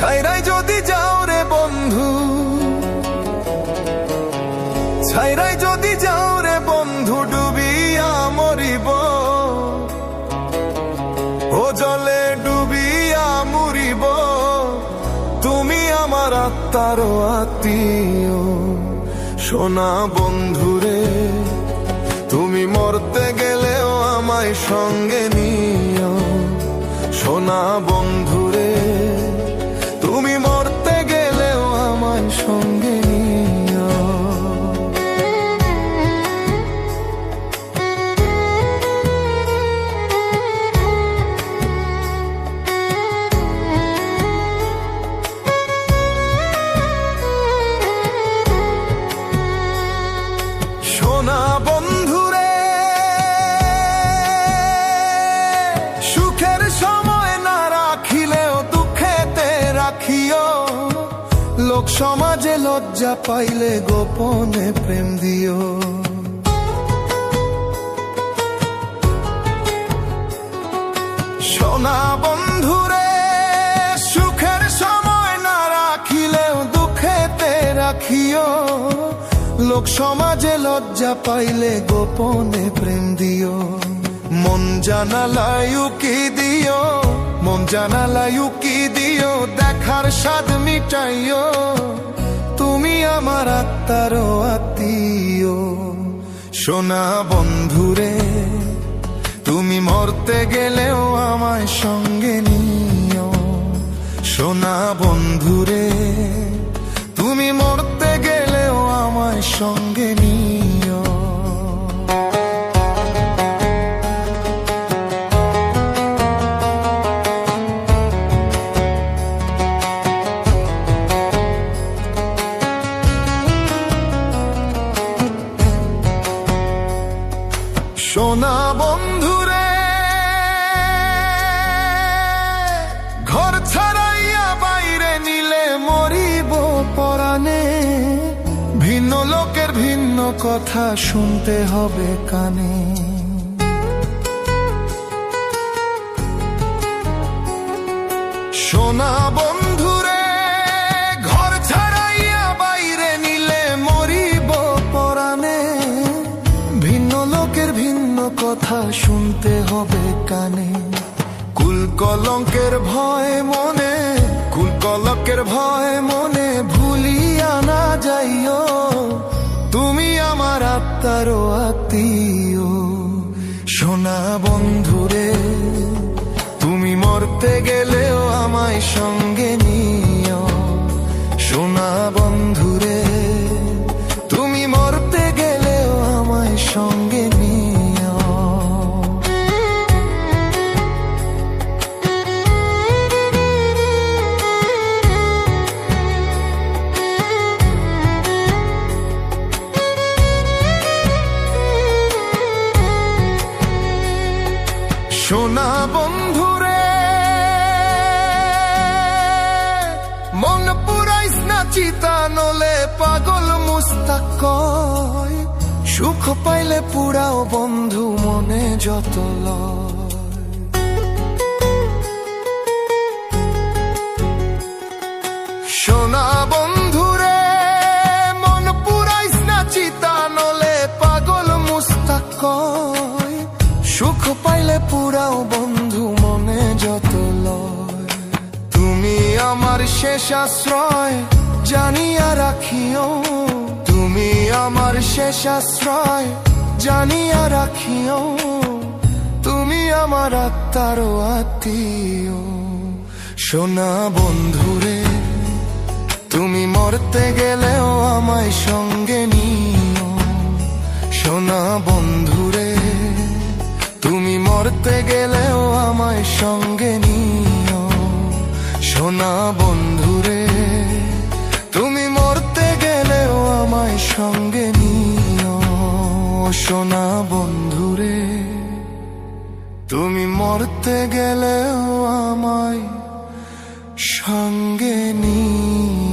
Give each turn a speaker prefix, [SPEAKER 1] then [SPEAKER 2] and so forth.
[SPEAKER 1] ছাইরাই যদি যাও রে বন্ধু, ছাইরাই যদি যাও রে বন্ধু, ডুবিয়া মরিব, ও জলে ডুবিয়া মরিব। তুমি আমার আত্মার আত্মীয় সোনা বন্ধুরে, তুমি মরতে গেলেও আমায় সঙ্গে নিও সোনা বন্ধুরে, তুমি মরতে গেলেও আমায় সঙ্গে নিও। সোনা বন্ধুরে, সুখের সময় না রাখিলেও দুঃখেতে রাখিও, লোক সমাজে লজ্জা পাইলে গোপনে প্রেম দিও। সোনা বন্ধুরে, সুখের সময় না রাখিলেও দুঃখেতে রাখিও, লোক সমাজে লজ্জা পাইলে গোপনে প্রেম দিও। মন জানালায় উকি দিও, মন জানালায় উকি দিও, দেখার স্বাদ মিটাইও, তুমি আমার আত্মার আত্মীয় সোনা বন্ধুরে, তুমি মরতে গেলেও আমায় সঙ্গে নিও সোনা বন্ধুরে, তুমি মরতে গেলেও আমায় সঙ্গে নিও। সোনা বন্ধুরে, ঘর ছাড়াইয়া বাইরে নিলে মরিব পরাণে, ভিন্ন লোকের ভিন্ন কথা শুনতে হবে কানে। সোনা বন্ধুরে, ঘর ছাড়াইয়া বাইরে নিলে মরিব পরাণে, ভিন্ন লোকের ভিন্ন কথা শুনতে হবে কানে। কুল কলঙ্কের ভয় মনে, কুল কলঙ্কের ভয় মনে, ভুলিয়া না যাইও, তুমি আমার আত্মার আত্মীয় সোনা বন্ধুরে, তুমি মরতে গেলেও আমায় সঙ্গে নিও সোনা বন্ধুরে, তুমি মরতে গেলেও আমায় সঙ্গে নিও। সোনা বন্ধুরে, মন পুরাইস না চিতা নলে পাগল মুস্তাক কয়, সুখ পাইলে পুরাও বন্ধু মনে যত লয়। সোনা বন্ধুরে, মন পুরাইস না চিতা নলে পাগল মুস্তাক কয়, সুখ পাইলে পুরাও বন্ধু মনে যত লয়। তুমি আমার শেষ আশ্রয় জানিয়া রাখিও, তুমি আমার শেষ আশ্রয় জানিয়া রাখিও, তুমি আমার আত্মার আত্মীয় সোনা বন্ধুরে, তুমি মরতে গেলেও আমায় সঙ্গে নিও সোনা বন্ধুরে, তুমি মরতে গেলেও আমায় সঙ্গে নিও সোনা বন্ধুরে, তুমি মরতে গেলেও আমায় সঙ্গে নিও সোনা বন্ধুরে, তুমি মরতে গেলেও আমায় সঙ্গে নিও।